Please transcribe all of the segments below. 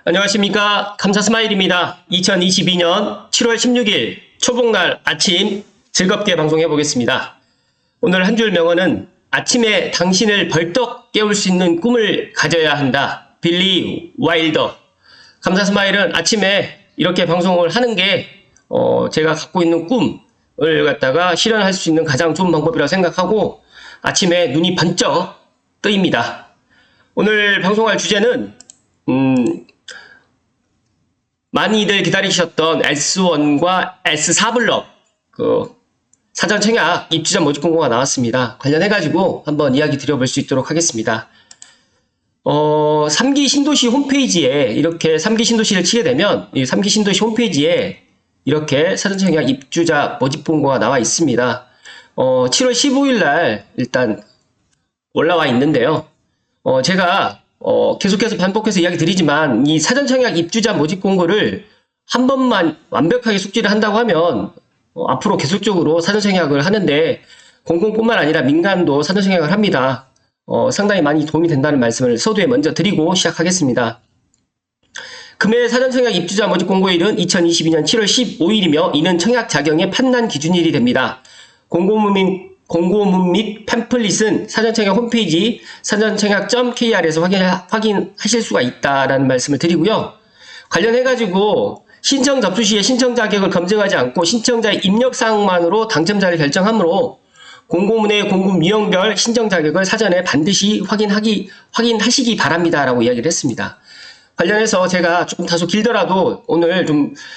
안녕하십니까. 감사스마일입니다. 2022년 7월 16일 초복날 아침 즐겁게 방송해 보겠습니다. 오늘 한 줄 명언은 아침에 당신을 벌떡 깨울 수 있는 꿈을 가져야 한다. 빌리 와일더. 감사스마일은 아침에 이렇게 방송을 하는 게 제가 갖고 있는 꿈을 갖다가 실현할 수 있는 가장 좋은 방법이라고 생각하고 아침에 눈이 번쩍 뜨입니다. 오늘 방송할 주제는 많이들 기다리셨던 S1과 S4 블럭 사전 청약 입주자 모집 공고가 나왔습니다. 관련해가지고 한번 이야기 드려볼 수 있도록 하겠습니다. 3기 신도시 홈페이지에 이렇게 3기 신도시를 치게 되면 이 3기 신도시 홈페이지에 이렇게 사전 청약 입주자 모집 공고가 나와 있습니다. 7월 15일 날 일단 올라와 있는데요. 제가 계속해서 반복해서 이야기 드리지만 이 사전 청약 입주자 모집 공고를 한 번만 완벽하게 숙지를 한다고 하면 앞으로 계속적으로 사전 청약을 하는데 공공뿐만 아니라 민간도 사전 청약을 합니다. 상당히 많이 도움이 된다는 말씀을 서두에 먼저 드리고 시작하겠습니다. 금해 사전 청약 입주자 모집 공고일은 2022년 7월 15일이며 이는 청약 자격의 판단 기준일이 됩니다. 공고문 및 팸플릿은 사전청약 홈페이지 사전청약.kr에서 확인하실 수가 있다라는 말씀을 드리고요. 관련해가지고 신청 접수 시에 신청 자격을 검증하지 않고 신청자의 입력사항만으로 당첨자를 결정하므로 공고문의 공급 유형별 신청 자격을 사전에 반드시 확인하시기 바랍니다라고 이야기를 했습니다. 관련해서 제가 조금 다소 길더라도 오늘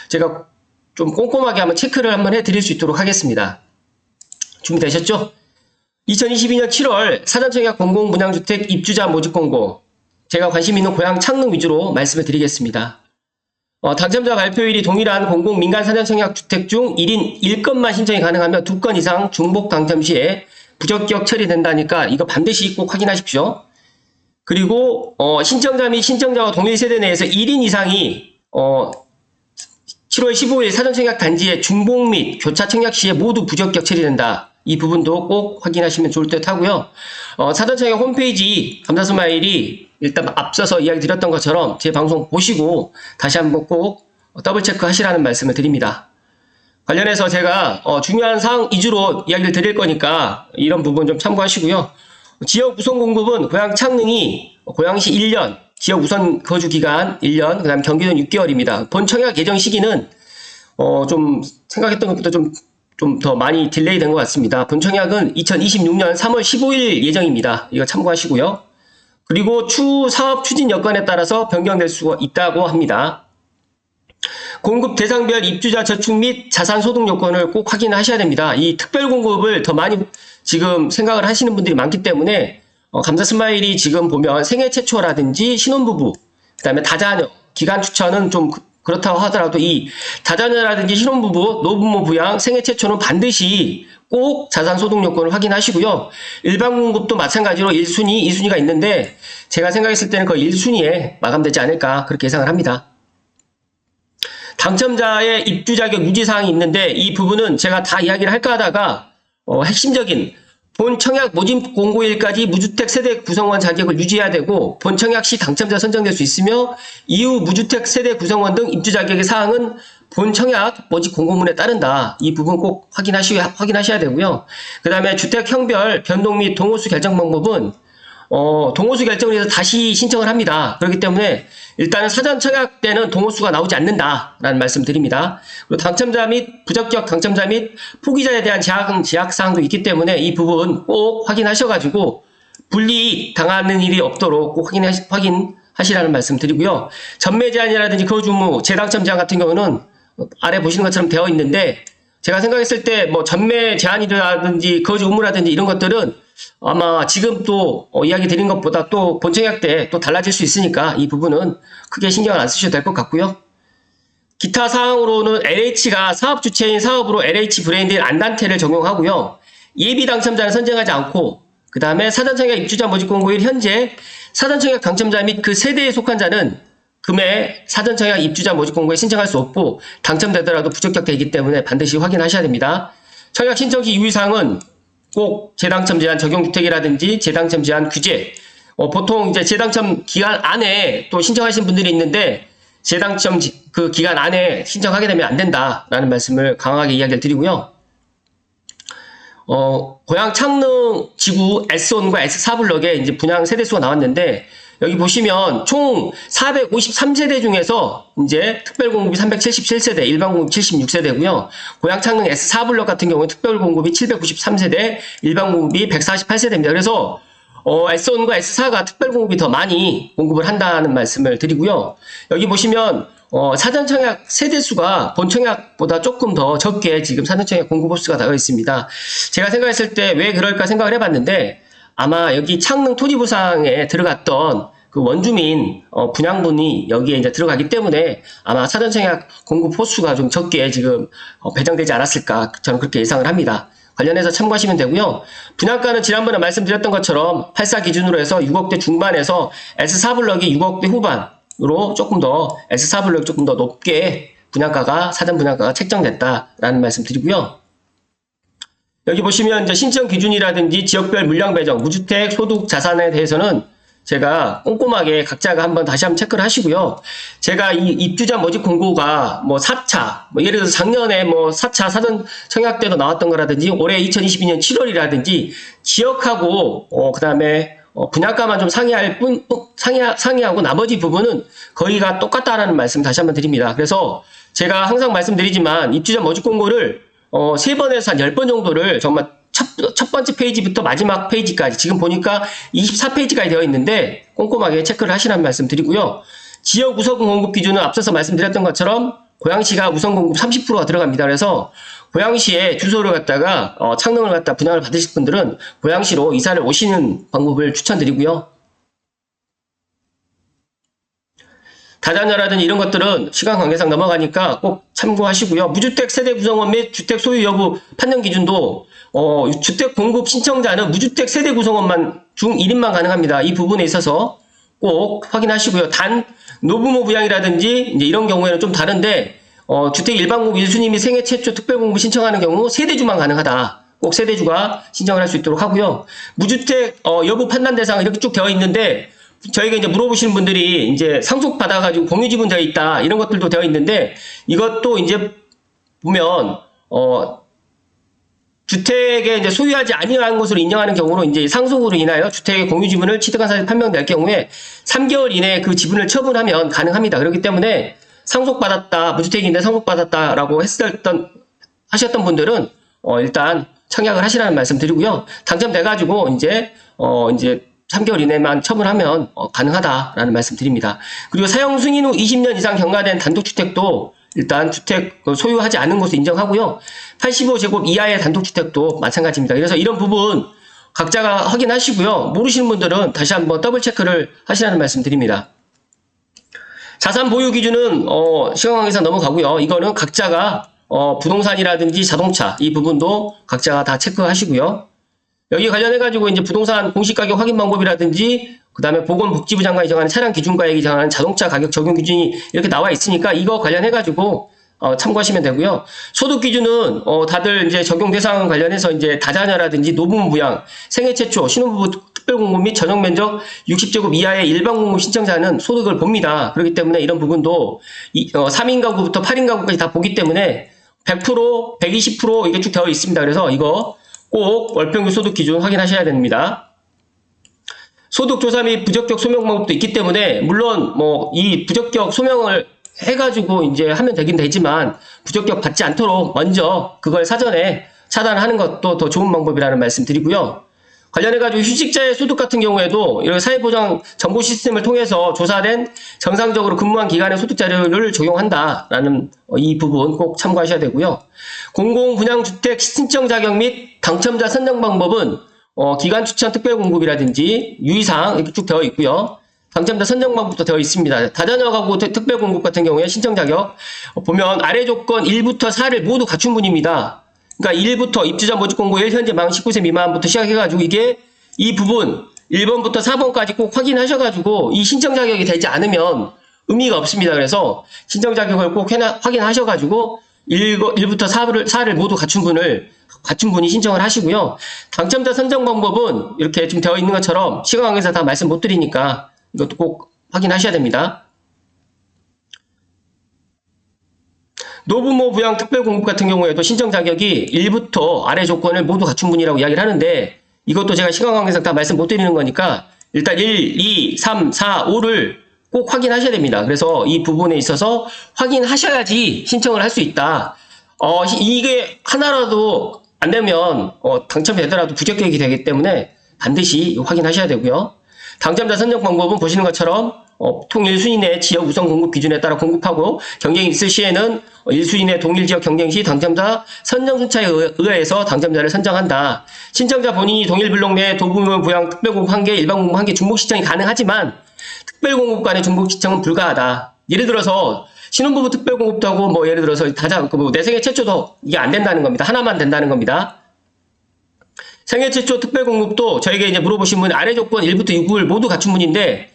제가 좀 꼼꼼하게 한번 체크를 한번 해드릴 수 있도록 하겠습니다. 준비되셨죠? 2022년 7월 사전청약 공공분양주택 입주자 모집 공고 제가 관심 있는 고양 창릉 위주로 말씀을 드리겠습니다. 당첨자 발표일이 동일한 공공민간 사전청약 주택 중 1인 1건만 신청이 가능하며 2건 이상 중복 당첨 시에 부적격 처리된다니까 이거 반드시 꼭 확인하십시오. 그리고 신청자 및 신청자와 동일 세대 내에서 1인 이상이 7월 15일 사전청약 단지의 중복 및 교차 청약 시에 모두 부적격 처리된다. 이 부분도 꼭 확인하시면 좋을 듯 하고요. 사전청약 홈페이지 감사스마일이 일단 앞서서 이야기 드렸던 것처럼 제 방송 보시고 다시 한번 꼭 더블 체크 하시라는 말씀을 드립니다. 관련해서 제가 중요한 사항 위주로 이야기를 드릴 거니까 이런 부분 좀 참고하시고요. 지역 우선 공급은 고양 창릉이 고양시 1년, 지역 우선 거주 기간 1년, 그 다음 경기도는 6개월입니다. 본 청약 예정 시기는 좀 생각했던 것보다 좀 더 많이 딜레이 된 것 같습니다. 본 청약은 2026년 3월 15일 예정입니다. 이거 참고하시고요. 그리고 추후 사업 추진 여건에 따라서 변경될 수가 있다고 합니다. 공급 대상별 입주자 저축 및 자산 소득 요건을 꼭 확인하셔야 됩니다. 이 특별 공급을 더 많이 지금 생각을 하시는 분들이 많기 때문에 감사스마일이 지금 보면 생애 최초라든지 신혼부부, 그 다음에 다자녀, 기간 추천은 좀 그렇다고 하더라도 이 다자녀라든지 신혼부부, 노부모 부양, 생애 최초는 반드시 꼭 자산 소득 요건을 확인하시고요. 일반 공급도 마찬가지로 1순위, 2순위가 있는데 제가 생각했을 때는 그 1순위에 마감되지 않을까 그렇게 예상을 합니다. 당첨자의 입주 자격 유지 사항이 있는데 이 부분은 제가 다 이야기를 할까 하다가 핵심적인 본 청약 모집 공고일까지 무주택 세대 구성원 자격을 유지해야 되고 본 청약 시 당첨자 선정될 수 있으며 이후 무주택 세대 구성원 등 입주 자격의 사항은 본 청약 모집 공고문에 따른다. 이 부분 꼭 확인하셔야 되고요. 그 다음에 주택 형별 변동 및 동호수 결정 방법은 동호수 결정을 해서 다시 신청을 합니다. 그렇기 때문에 일단은 사전 청약 때는 동호수가 나오지 않는다라는 말씀 드립니다. 그리고 당첨자 및 부적격 당첨자 및 포기자에 대한 제약 사항도 있기 때문에 이 부분 꼭 확인하셔가지고 불이익 당하는 일이 없도록 꼭 확인하시라는 말씀 드리고요. 전매 제한이라든지 거주 의무 재당첨 제한 같은 경우는 아래 보시는 것처럼 되어 있는데 제가 생각했을 때 뭐 전매 제한이라든지 거주 의무라든지 이런 것들은 아마 지금 또 이야기 드린 것보다 또 본청약 때 또 달라질 수 있으니까 이 부분은 크게 신경을 안 쓰셔도 될 것 같고요. 기타 사항으로는 LH가 사업 주체인 사업으로 LH 브랜드인 안단테를 적용하고요. 예비 당첨자는 선정하지 않고 그 다음에 사전청약 입주자 모집 공고일 현재 사전청약 당첨자 및 그 세대에 속한 자는 금해 사전청약 입주자 모집 공고에 신청할 수 없고 당첨되더라도 부적격되기 때문에 반드시 확인하셔야 됩니다. 청약 신청 시 유의사항은 꼭 재당첨 제한 적용주택이라든지 재당첨 제한 규제 보통 이제 재당첨 기간 안에 또 신청하신 분들이 있는데 재당첨 그 기간 안에 신청하게 되면 안 된다라는 말씀을 강하게 이야기를 드리고요. 고양 창릉 지구 S1과 S4 블럭에 이제 분양 세대수가 나왔는데, 여기 보시면 총 453세대 중에서 이제 특별 공급이 377세대, 일반 공급 76세대고요. 고양 창릉 S4 블럭 같은 경우에 특별 공급이 793세대, 일반 공급이 148세대입니다. 그래서 S1과 S4가 특별 공급이 더 많이 공급을 한다는 말씀을 드리고요. 여기 보시면 사전 청약 세대수가 본 청약보다 조금 더 적게 지금 사전 청약 공급 호수가 되어 있습니다. 제가 생각했을 때 왜 그럴까 생각을 해봤는데, 아마 여기 창릉 토지보상에 들어갔던 그 원주민 분양분이 여기에 이제 들어가기 때문에 아마 사전 청약 공급 호수가 좀 적게 지금 배정되지 않았을까, 저는 그렇게 예상을 합니다. 관련해서 참고하시면 되고요. 분양가는 지난번에 말씀드렸던 것처럼 84 기준으로 해서 6억대 중반에서 S4 블럭이 6억대 후반으로 조금 더 S4 블럭이 조금 더 높게 분양가가, 사전 분양가가 책정됐다라는 말씀 드리고요. 여기 보시면 이제 신청 기준이라든지 지역별 물량 배정, 무주택 소득 자산에 대해서는 제가 꼼꼼하게 각자가 한번 다시 한번 체크를 하시고요. 제가 이 입주자 모집 공고가 뭐 4차, 뭐 예를 들어서 작년에 뭐 4차 사전 청약 때도 나왔던 거라든지 올해 2022년 7월이라든지 지역하고 그 다음에 분양가만 좀 상이하고 나머지 부분은 거의가 똑같다라는 말씀 다시 한번 드립니다. 그래서 제가 항상 말씀드리지만 입주자 모집 공고를 3번에서 한 10번 정도를 정말 첫 번째 페이지부터 마지막 페이지까지 지금 보니까 24페이지까지 되어 있는데 꼼꼼하게 체크를 하시라는 말씀 드리고요. 지역 우선 공급 기준은 앞서서 말씀드렸던 것처럼 고양시가 우선 공급 30%가 들어갑니다. 그래서 고양시에 주소를 갖다가 창릉을 갖다 분양을 받으실 분들은 고양시로 이사를 오시는 방법을 추천드리고요. 다자녀라든지 이런 것들은 시간 관계상 넘어가니까 꼭 참고하시고요. 무주택 세대 구성원 및 주택 소유 여부 판정 기준도 주택 공급 신청자는 무주택 세대 구성원만 중 1인만 가능합니다. 이 부분에 있어서 꼭 확인하시고요. 단 노부모 부양이라든지 이제 이런 경우에는 좀 다른데 주택 일반 공급 1순위 및 생애 최초 특별 공급 신청하는 경우 세대주만 가능하다. 꼭 세대주가 신청을 할 수 있도록 하고요. 무주택 여부 판단 대상 이렇게 쭉 되어 있는데, 저희가 이제 물어보시는 분들이 이제 상속 받아가지고 공유지분 되어 있다 이런 것들도 되어 있는데, 이것도 이제 보면 주택에 이제 소유하지 아니한 것으로 인정하는 경우로 이제 상속으로 인하여 주택의 공유지분을 취득한 사실이 판명될 경우에 3개월 이내에 그 지분을 처분하면 가능합니다. 그렇기 때문에 상속받았다, 무주택인데 상속받았다라고 하셨던 분들은 일단 청약을 하시라는 말씀 드리고요. 당첨돼가지고 이제 3개월 이내만 처분하면 가능하다라는 말씀 드립니다. 그리고 사용 승인 후 20년 이상 경과된 단독주택도 일단 주택 소유하지 않은 것으로 인정하고요. 85제곱 이하의 단독주택도 마찬가지입니다. 그래서 이런 부분 각자가 확인하시고요. 모르시는 분들은 다시 한번 더블 체크를 하시라는 말씀 드립니다. 자산 보유 기준은 시간 관계상 넘어가고요. 이거는 각자가 부동산이라든지 자동차 이 부분도 각자가 다 체크하시고요. 여기 관련해가지고 이제 부동산 공시가격 확인 방법이라든지 그 다음에 보건복지부 장관이 정하는 차량 기준가액이 정하는 자동차 가격 적용 기준이 이렇게 나와 있으니까 이거 관련해가지고 참고하시면 되고요. 소득 기준은 다들 이제 적용 대상 관련해서 이제 다자녀라든지 노부모 부양, 생애 최초, 신혼부부 특별공급 및 전용 면적 60제곱 이하의 일반 공급 신청자는 소득을 봅니다. 그렇기 때문에 이런 부분도 3인 가구부터 8인 가구까지 다 보기 때문에 100%, 120% 이게 쭉 되어 있습니다. 그래서 이거 꼭 월평균 소득 기준 확인하셔야 됩니다. 소득 조사 및 부적격 소명 방법도 있기 때문에 물론 뭐 이 부적격 소명을 해가지고 이제 하면 되긴 되지만 부적격 받지 않도록 먼저 그걸 사전에 차단하는 것도 더 좋은 방법이라는 말씀 드리고요. 관련해가지고 휴직자의 소득 같은 경우에도 이런 사회보장 정보 시스템을 통해서 조사된 정상적으로 근무한 기간의 소득 자료를 적용한다라는 이 부분 꼭 참고하셔야 되고요. 공공분양주택 신청 자격 및 당첨자 선정 방법은 기간 추천 특별 공급이라든지 유의사항 이렇게 쭉 되어 있고요. 당첨자 선정 방법도 되어 있습니다. 다자녀 가구 특별 공급 같은 경우에 신청 자격 보면 아래 조건 1부터 4를 모두 갖춘 분입니다. 그러니까 1부터 입주자 모집 공고 1 현재 만 19세 미만부터 시작해가지고 이게 이 부분 1번부터 4번까지 꼭 확인하셔가지고 이 신청 자격이 되지 않으면 의미가 없습니다. 그래서 신청 자격을 꼭 확인하셔가지고 1부터 4를 모두 갖춘 분이 신청을 하시고요. 당첨자 선정 방법은 이렇게 지금 되어 있는 것처럼 시간 관계상 다 말씀 못 드리니까 이것도 꼭 확인하셔야 됩니다. 노부모 부양 특별공급 같은 경우에도 신청 자격이 1부터 아래 조건을 모두 갖춘 분이라고 이야기를 하는데 이것도 제가 시간 관계상 다 말씀 못 드리는 거니까 일단 1, 2, 3, 4, 5를 꼭 확인하셔야 됩니다. 그래서 이 부분에 있어서 확인하셔야지 신청을 할 수 있다. 이게 하나라도 안 되면 당첨되더라도 부적격이 되기 때문에 반드시 확인하셔야 되고요. 당첨자 선정 방법은 보시는 것처럼 통일 순위 내 지역 우선 공급 기준에 따라 공급하고 경쟁이 있을 시에는 1순위 내 동일 지역 경쟁 시 당첨자 선정 순차에 의해서 당첨자를 선정한다. 신청자 본인이 동일 블록 내 도부모 부양 특별공급 1개, 일반 공급 1개 중복 신청이 가능하지만 특별공급 간의 중복 신청은 불가하다. 예를 들어서 신혼부부 특별공급도 하고 뭐 예를 들어서 내 생애 최초도 이게 안 된다는 겁니다. 하나만 된다는 겁니다. 생애 최초 특별공급도 저에게 이제 물어보신 분이 아래 조건 1부터 6을 모두 갖춘 분인데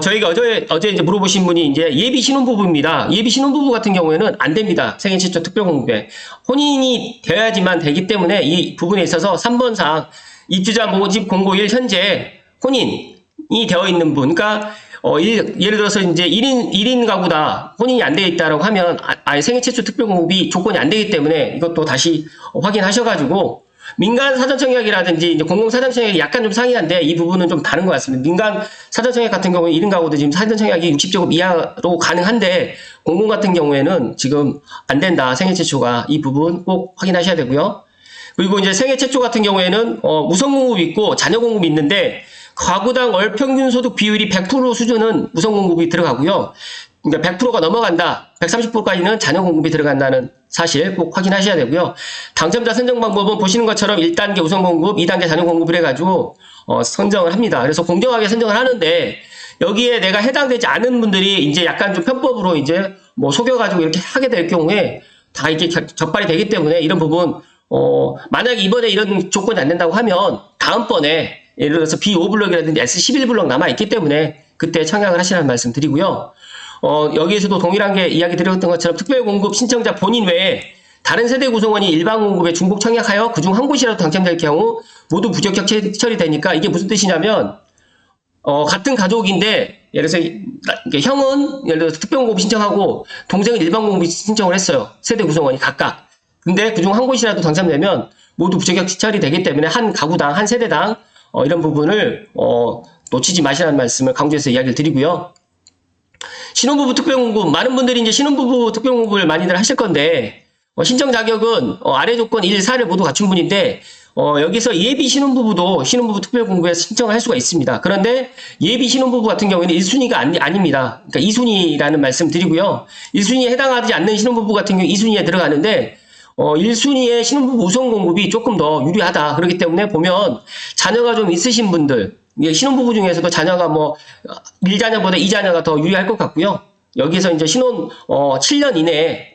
저희가 어제 이제 물어보신 분이 이제 예비 신혼부부입니다. 예비 신혼부부 같은 경우에는 안 됩니다. 생애 최초 특별공급에 혼인이 되어야지만 되기 때문에 이 부분에 있어서 3번 사항 입주자 모집 공고 1 현재 혼인이 되어 있는 분, 그러니까 예를 들어서 이제 1인 가구다 혼인이 안 되어 있다라고 하면 아예 생애 최초 특별공급이 조건이 안 되기 때문에 이것도 다시 확인하셔가지고 민간 사전청약이라든지 이제 공공사전청약이 약간 좀 상이한데 이 부분은 좀 다른 것 같습니다. 민간 사전청약 같은 경우에 1인 가구도 지금 사전청약이 60제곱 이하로 가능한데 공공 같은 경우에는 지금 안 된다. 생애 최초가 이 부분 꼭 확인하셔야 되고요. 그리고 이제 생애 최초 같은 경우에는 우선 공급이 있고 자녀 공급이 있는데 가구당 월 평균 소득 비율이 100% 수준은 우선 공급이 들어가고요. 그러니까 100%가 넘어간다. 130%까지는 자녀 공급이 들어간다는 사실 꼭 확인하셔야 되고요. 당첨자 선정 방법은 보시는 것처럼 1단계 우선 공급, 2단계 자녀 공급을 해가지고 선정을 합니다. 그래서 공정하게 선정을 하는데 여기에 내가 해당되지 않은 분들이 이제 약간 좀 편법으로 이제 뭐 속여가지고 이렇게 하게 될 경우에 다 이게 적발이 되기 때문에 이런 부분 만약에 이번에 이런 조건이 안 된다고 하면 다음번에 예를 들어서 B5블럭이라든지 S11블럭 남아있기 때문에 그때 청약을 하시라는 말씀 드리고요. 여기에서도 동일한 게 이야기 드렸던 것처럼 특별공급 신청자 본인 외에 다른 세대 구성원이 일반 공급에 중복 청약하여 그중 한 곳이라도 당첨될 경우 모두 부적격 처리되니까 이게 무슨 뜻이냐면 같은 가족인데 예를 들어서 형은 예를 들어서 특별공급 신청하고 동생은 일반 공급 신청을 했어요. 세대 구성원이 각각. 근데 그중 한 곳이라도 당첨되면 모두 부적격 처리되기 때문에 한 가구당 한 세대당 이런 부분을 놓치지 마시라는 말씀을 강조해서 이야기를 드리고요. 신혼부부 특별공급, 많은 분들이 이제 신혼부부 특별공급을 많이들 하실 건데 신청 자격은 아래 조건 1, 4를 모두 갖춘 분인데 여기서 예비 신혼부부도 신혼부부 특별공급에 신청을 할 수가 있습니다. 그런데 예비 신혼부부 같은 경우에는 1순위가 아닙니다. 그러니까 2순위라는 말씀 드리고요. 1순위에 해당하지 않는 신혼부부 같은 경우 2순위에 들어가는데 1순위의 신혼부부 우선 공급이 조금 더 유리하다. 그렇기 때문에 보면 자녀가 좀 있으신 분들, 신혼부부 중에서도 자녀가 뭐 1자녀보다 2자녀가 더 유리할 것 같고요. 여기서 이제 신혼 7년 이내에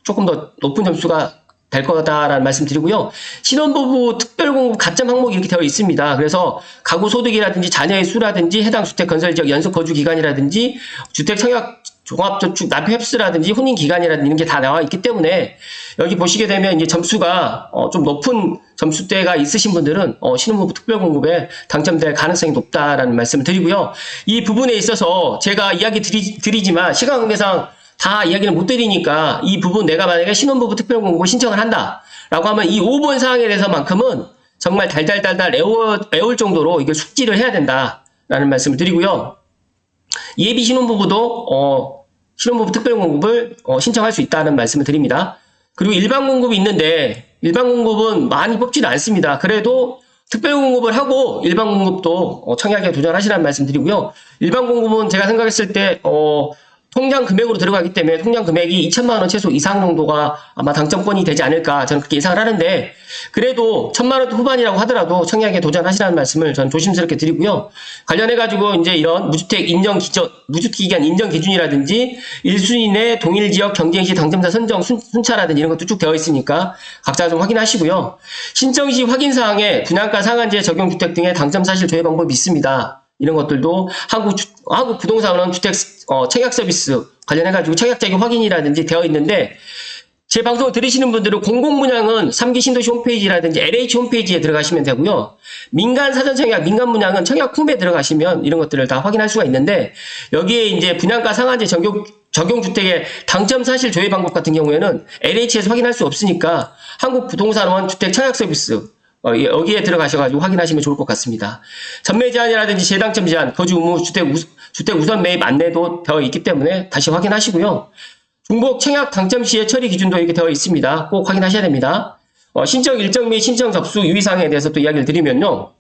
조금 더 높은 점수가 될 거다라는 말씀 드리고요. 신혼부부 특별공급 가점 항목이 이렇게 되어 있습니다. 그래서 가구 소득이라든지 자녀의 수라든지 해당 주택 건설 지역 연속 거주 기간이라든지 주택 청약 종합저축 납입 횟수라든지 혼인 기간이라든지 이런 게 다 나와 있기 때문에 여기 보시게 되면 이제 점수가 좀 높은 점수대가 있으신 분들은 신혼부부 특별공급에 당첨될 가능성이 높다라는 말씀을 드리고요. 이 부분에 있어서 제가 이야기 드리지만 시간 관계상 다 이야기를 못 드리니까 이 부분 내가 만약에 신혼부부 특별공급을 신청을 한다라고 하면 이 5번 사항에 대해서만큼은 정말 달달달달 애울 정도로 이걸 숙지를 해야 된다라는 말씀을 드리고요. 예비 신혼부부도 신혼부부 특별공급을 신청할 수 있다는 말씀을 드립니다. 그리고 일반 공급이 있는데 일반 공급은 많이 뽑지는 않습니다. 그래도 특별공급을 하고 일반 공급도 청약에 도전하시라는 말씀 드리고요. 일반 공급은 제가 생각했을 때 통장 금액으로 들어가기 때문에 통장 금액이 2천만 원 최소 이상 정도가 아마 당첨권이 되지 않을까 저는 그렇게 예상을 하는데 그래도 1,000만 원 후반이라고 하더라도 청약에 도전하시라는 말씀을 저는 조심스럽게 드리고요. 관련해가지고 이제 이런 무주택 무주택기간 인정 기준이라든지 1순위 내 동일 지역 경쟁 시 당첨자 선정 순차라든지 이런 것도 쭉 되어 있으니까 각자 좀 확인하시고요. 신청 시 확인사항에 분양가 상한제 적용주택 등의 당첨 사실 조회 방법이 있습니다. 이런 것들도 한국 부동산은 주택 청약 서비스 관련해가지고 청약 자격 확인이라든지 되어 있는데 제 방송을 들으시는 분들은 공공분양은 3기 신도시 홈페이지라든지 LH 홈페이지에 들어가시면 되고요. 민간 사전청약, 민간 분양은 청약홈에 들어가시면 이런 것들을 다 확인할 수가 있는데, 여기에 이제 분양가 상한제 적용주택의 당첨 사실 조회 방법 같은 경우에는 LH에서 확인할 수 없으니까 한국부동산원 주택청약서비스 여기에 들어가셔가지고 확인하시면 좋을 것 같습니다. 전매 제한이라든지 재당첨 제한, 거주 의무, 주택 우선 매입 안내도 되어 있기 때문에 다시 확인하시고요. 중복 청약 당첨 시의 처리 기준도 이렇게 되어 있습니다. 꼭 확인하셔야 됩니다. 신청 일정 및 신청 접수 유의사항에 대해서 또 이야기를 드리면요.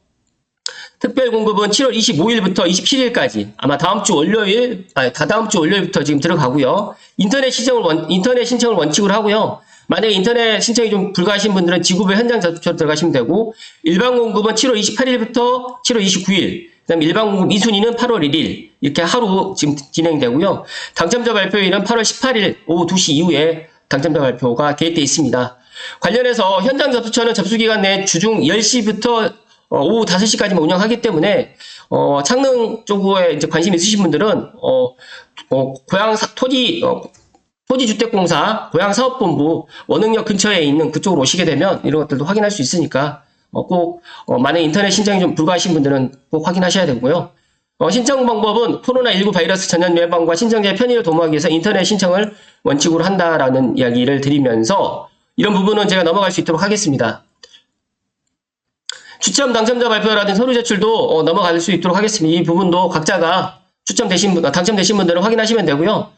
특별 공급은 7월 25일부터 27일까지 아마 다다음 주 월요일부터 지금 들어가고요. 인터넷 신청을 원칙으로 하고요. 만약에 인터넷 신청이 좀 불가하신 분들은 지구별 현장 접수처로 들어가시면 되고, 일반 공급은 7월 28일부터 7월 29일, 그다음에 일반 공급 2순위는 8월 1일 이렇게 하루 지금 진행되고요. 당첨자 발표일은 8월 18일 오후 2시 이후에 당첨자 발표가 계획되어 있습니다. 관련해서 현장 접수처는 접수기간 내 주중 10시부터 오후 5시까지만 운영하기 때문에 창릉 쪽에 이제 관심 있으신 분들은 토지주택공사 고양사업본부 원흥역 근처에 있는 그쪽으로 오시게 되면 이런 것들도 확인할 수 있으니까 꼭 만약 인터넷 신청이 좀 불가하신 분들은 꼭 확인하셔야 되고요. 신청 방법은 코로나19 바이러스 전염 예방과 신청자의 편의를 도모하기 위해서 인터넷 신청을 원칙으로 한다라는 이야기를 드리면서 이런 부분은 제가 넘어갈 수 있도록 하겠습니다. 추첨 당첨자 발표라든지 서류 제출도 넘어갈 수 있도록 하겠습니다. 이 부분도 각자가 당첨되신 분들은 확인하시면 되고요.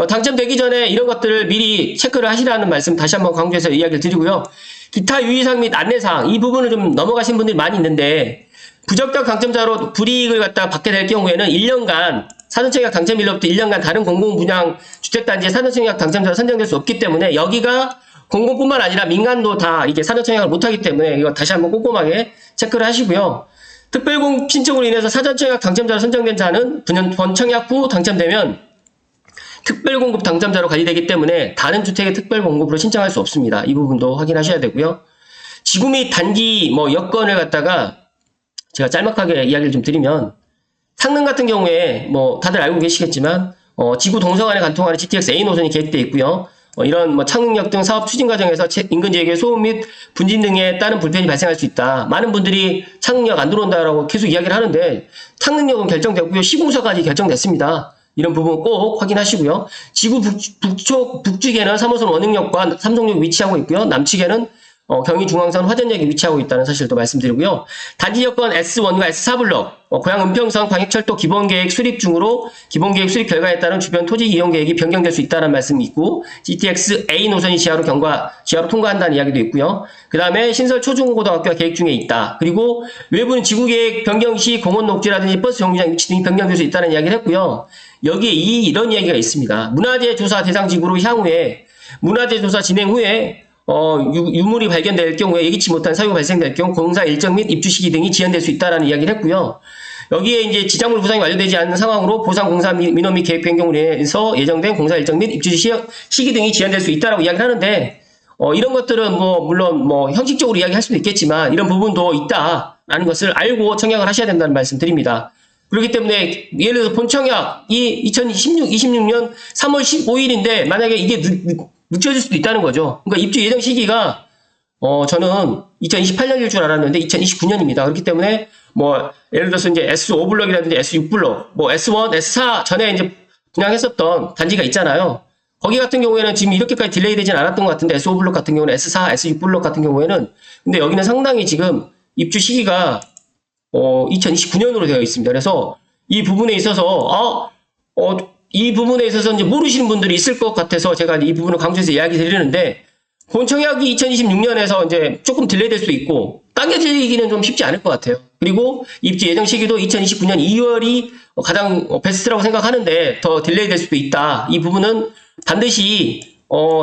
당첨되기 전에 이런 것들을 미리 체크를 하시라는 말씀 다시 한번 강조해서 이야기를 드리고요. 기타 유의사항 및 안내사항, 이 부분을 좀 넘어가신 분들이 많이 있는데, 부적격 당첨자로 불이익을 갖다 받게 될 경우에는 1년간 사전청약 당첨일로부터 1년간 다른 공공분양 주택단지의 사전청약 당첨자로 선정될 수 없기 때문에, 여기가 공공뿐만 아니라 민간도 다 이게 사전청약을 못하기 때문에 이거 다시 한번 꼼꼼하게 체크를 하시고요. 특별공급 신청으로 인해서 사전청약 당첨자로 선정된 자는 본청약 후 당첨되면 특별공급 당첨자로 관리되기 때문에 다른 주택의 특별공급으로 신청할 수 없습니다. 이 부분도 확인하셔야 되고요. 지구 및 단지 여건을 갖다가 제가 짤막하게 이야기를 좀 드리면, 창릉 같은 경우에 다들 알고 계시겠지만 지구 동서간에 관통하는 GTX A 노선이 계획되어 있고요. 이런 창릉역 등 사업 추진 과정에서 인근 지역의 소음 및 분진 등에 따른 불편이 발생할 수 있다. 많은 분들이 창릉역 안 들어온다라고 계속 이야기를 하는데, 창릉역은 결정됐고요. 시공사까지 결정됐습니다. 이런 부분 꼭 확인하시고요. 지구 북쪽에는 3호선 원흥역과 삼성역이 위치하고 있고요. 남측에는 경의중앙선 화전역이 위치하고 있다는 사실도 말씀드리고요. 단지 여건 S1과 S4블럭, 고양 은평선 광역철도 기본계획 수립 중으로 기본계획 수립 결과에 따른 주변 토지 이용 계획이 변경될 수 있다는 말씀이 있고, GTX A 노선이 지하로 통과한다는 이야기도 있고요. 그 다음에 신설 초중고등학교가 계획 중에 있다. 그리고 외부는 지구계획 변경 시 공원 녹지라든지 버스 정류장 위치 등이 변경될 수 있다는 이야기를 했고요. 여기에 이런 이야기가 있습니다. 문화재 조사 대상 지구로 향후에 문화재 조사 진행 후에 유물이 발견될 경우에 예기치 못한 사유가 발생될 경우 공사 일정 및 입주 시기 등이 지연될 수 있다라는 이야기를 했고요. 여기에 이제 지작물 구상이 완료되지 않는 상황으로 보상 공사 민원 및 계획 변경으로 인해서 예정된 공사 일정 및 입주 시기 등이 지연될 수 있다라고 이야기를 하는데, 이런 것들은 물론 형식적으로 이야기할 수도 있겠지만 이런 부분도 있다라는 것을 알고 청약을 하셔야 된다는 말씀 드립니다. 그렇기 때문에 예를 들어서 본청약이 2026년 3월 15일인데 만약에 이게 늦춰질 수도 있다는 거죠. 그러니까 입주 예정 시기가 저는 2028년일 줄 알았는데 2029년입니다. 그렇기 때문에 예를 들어서 이제 S5블럭이라든지 S6블럭, S1, S4 전에 이제 분양했었던 단지가 있잖아요. 거기 같은 경우에는 지금 이렇게까지 딜레이 되진 않았던 것 같은데, S5블럭 같은 경우는 S4, S6블럭 같은 경우에는, 근데 여기는 상당히 지금 입주 시기가 2029년으로 되어 있습니다. 그래서 이 부분에 있어서 이 부분에 있어서 이제 모르시는 분들이 있을 것 같아서 제가 이 부분을 강조해서 이야기 드리는데, 본청약이 2026년에서 이제 조금 딜레이될 수도 있고 당겨지기는 좀 쉽지 않을 것 같아요. 그리고 입주 예정 시기도 2029년 2월이 가장 베스트라고 생각하는데 더 딜레이될 수도 있다. 이 부분은 반드시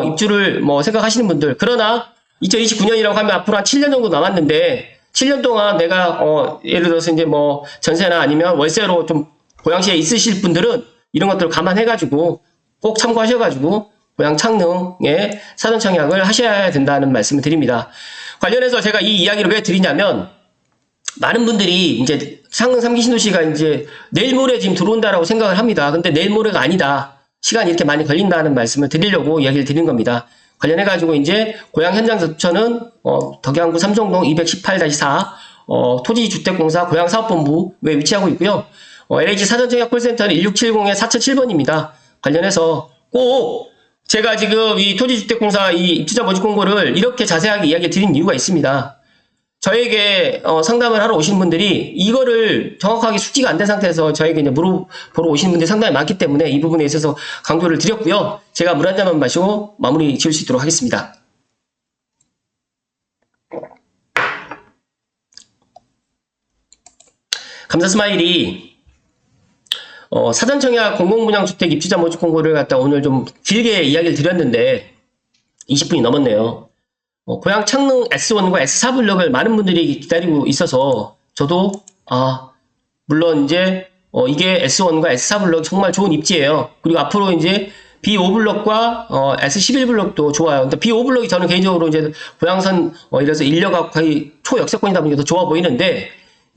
입주를 생각하시는 분들, 그러나 2029년이라고 하면 앞으로 한 7년 정도 남았는데 7년 동안 내가 예를 들어서 이제 전세나 아니면 월세로 좀 고양시에 있으실 분들은 이런 것들을 감안해가지고 꼭 참고하셔가지고 고양 창릉에 사전청약을 하셔야 된다는 말씀을 드립니다. 관련해서 제가 이 이야기를 왜 드리냐면, 많은 분들이 이제 창릉 3기 신도시가 이제 내일 모레 지금 들어온다라고 생각을 합니다. 근데 내일 모레가 아니다. 시간이 이렇게 많이 걸린다는 말씀을 드리려고 이야기를 드린 겁니다. 관련해가지고 이제 고향 현장 접수처는 덕양구 삼성동 218-4 토지주택공사 고향사업본부에 위치하고 있고요. LH 사전청약 콜센터는 1670-4007번입니다. 관련해서 꼭 제가 지금 이 토지주택공사 이 입주자 모집 공고를 이렇게 자세하게 이야기 드린 이유가 있습니다. 저에게 상담을 하러 오신 분들이 이거를 정확하게 숙지가 안 된 상태에서 저에게 이제 물어보러 오시는 분들이 상당히 많기 때문에 이 부분에 있어서 강조를 드렸고요. 제가 물 한 잔만 마시고 마무리 지을 수 있도록 하겠습니다. 감사 스마일이 사전청약 공공분양주택 입주자 모집 공고를 갖다 오늘 좀 길게 이야기를 드렸는데 20분이 넘었네요. 고향 창릉 S1과 S4 블럭을 많은 분들이 기다리고 있어서 저도 물론 이제 이게 S1과 S4 블럭 정말 좋은 입지예요. 그리고 앞으로 이제 B5 블럭과 S11 블럭도 좋아요. 근데 B5 블럭이 저는 개인적으로 이제 고향선 이래서 인력가 거의 초역세권이다 보니까 더 좋아 보이는데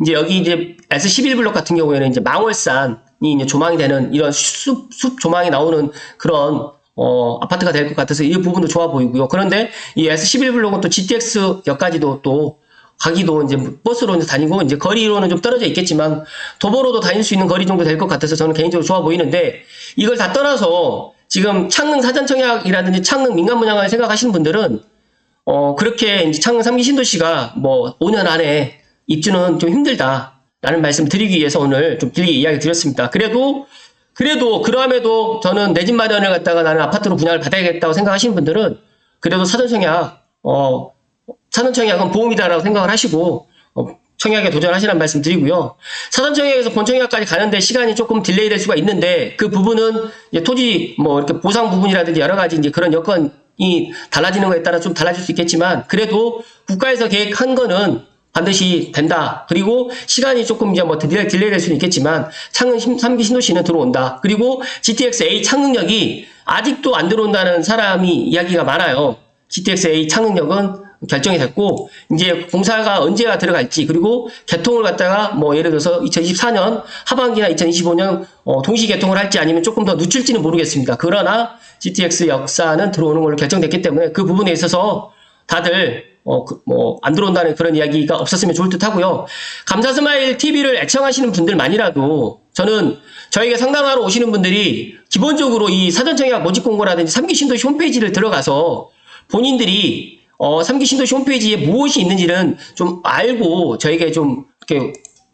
이제 여기 이제 S11 블럭 같은 경우에는 이제 망월산이 이제 조망이 되는 이런 숲 조망이 나오는 그런 아파트가 될 것 같아서 이 부분도 좋아 보이고요. 그런데 이 S11 블록은 또 GTX역까지도 또 가기도 이제 버스로 이제 다니고 이제 거리로는 좀 떨어져 있겠지만 도보로도 다닐 수 있는 거리 정도 될 것 같아서 저는 개인적으로 좋아 보이는데 이걸 다 떠나서 지금 창릉 사전청약이라든지 창릉 민간분양을 생각하시는 분들은 그렇게 이제 창릉 3기 신도시가 뭐 5년 안에 입주는 좀 힘들다라는 말씀을 드리기 위해서 오늘 좀 길게 이야기 드렸습니다. 그래도 그럼에도 저는 내 집 마련을 갖다가 나는 아파트로 분양을 받아야겠다고 생각하시는 분들은 그래도 사전청약은 보험이다라고 생각을 하시고 청약에 도전하시라는 말씀 드리고요. 사전청약에서 본청약까지 가는데 시간이 조금 딜레이 될 수가 있는데 그 부분은 이제 토지 뭐 이렇게 보상 부분이라든지 여러 가지 이제 그런 여건이 달라지는 거에 따라 좀 달라질 수 있겠지만 그래도 국가에서 계획한 거는 반드시 된다. 그리고 시간이 조금 이제 뭐 딜레이 될 수는 있겠지만 창릉 3기 신도시는 들어온다. 그리고 GTX-A 창릉역이 아직도 안 들어온다는 사람이 이야기가 많아요. GTX-A 창릉역은 결정이 됐고 이제 공사가 언제가 들어갈지 그리고 개통을 갖다가 뭐 예를 들어서 2024년 하반기나 2025년 동시 개통을 할지 아니면 조금 더 늦출지는 모르겠습니다. 그러나 GTX 역사는 들어오는 걸로 결정됐기 때문에 그 부분에 있어서 다들 안 들어온다는 그런 이야기가 없었으면 좋을 듯 하고요. 감사 스마일 TV를 애청하시는 분들만이라도 저는 저에게 상담하러 오시는 분들이 기본적으로 이 사전청약 모집 공고라든지 3기 신도시 홈페이지를 들어가서 본인들이 3기 신도시 홈페이지에 무엇이 있는지는 좀 알고 저에게 좀 이렇게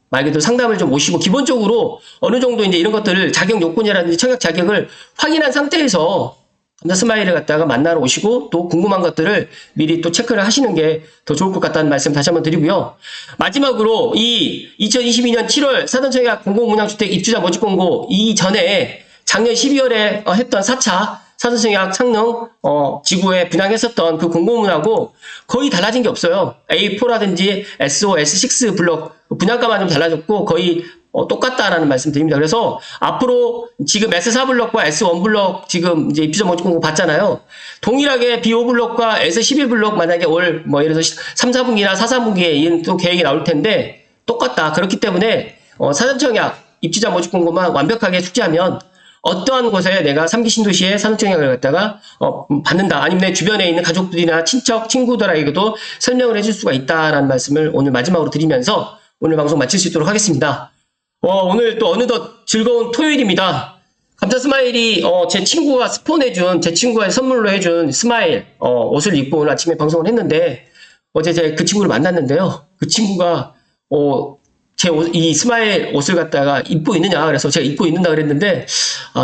말 그대로 상담을 좀 오시고 기본적으로 어느 정도 이제 이런 것들을 자격 요건이라든지 청약 자격을 확인한 상태에서 감사 스마일을 갖다가 만나러 오시고 또 궁금한 것들을 미리 또 체크를 하시는 게 더 좋을 것 같다는 말씀 다시 한번 드리고요. 마지막으로 이 2022년 7월 사전청약 공공분양주택 입주자 모집 공고 이전에 작년 12월에 했던 4차 사전청약 창릉 지구에 분양했었던 그 공고문하고 거의 달라진 게 없어요. A4라든지 S5, S6 블록 분양가만 좀 달라졌고 거의 똑같다라는 말씀 드립니다. 그래서 앞으로 지금 S4 블록과 S1 블록 지금 이제 입주자 모집 공고 받잖아요. 동일하게 B5 블록과 S11 블록 만약에 올 뭐 예를 들어서 3, 4분기나 4, 3분기에 또 계획이 나올 텐데 똑같다. 그렇기 때문에 사전청약 입주자 모집 공고만 완벽하게 숙지하면 어떠한 곳에 내가 3기 신도시에 사전청약을 갖다가 받는다. 아니면 내 주변에 있는 가족들이나 친척, 친구들에게도 설명을 해줄 수가 있다라는 말씀을 오늘 마지막으로 드리면서 오늘 방송 마칠 수 있도록 하겠습니다. 오늘 또 어느덧 즐거운 토요일입니다. 감사 스마일이 제 친구가 스폰해준 제 친구가 선물로 해준 스마일 옷을 입고 오늘 아침에 방송을 했는데 어제 제가 그 친구를 만났는데요. 그 친구가 제 이 스마일 옷을 갖다가 입고 있느냐 그래서 제가 입고 있는다 그랬는데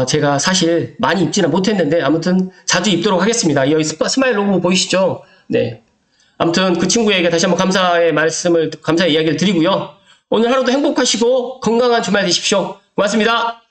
제가 사실 많이 입지는 못했는데 아무튼 자주 입도록 하겠습니다. 여기 스마일 로고 보이시죠? 네. 아무튼 그 친구에게 다시 한번 감사의 이야기를 드리고요. 오늘 하루도 행복하시고 건강한 주말 되십시오. 고맙습니다.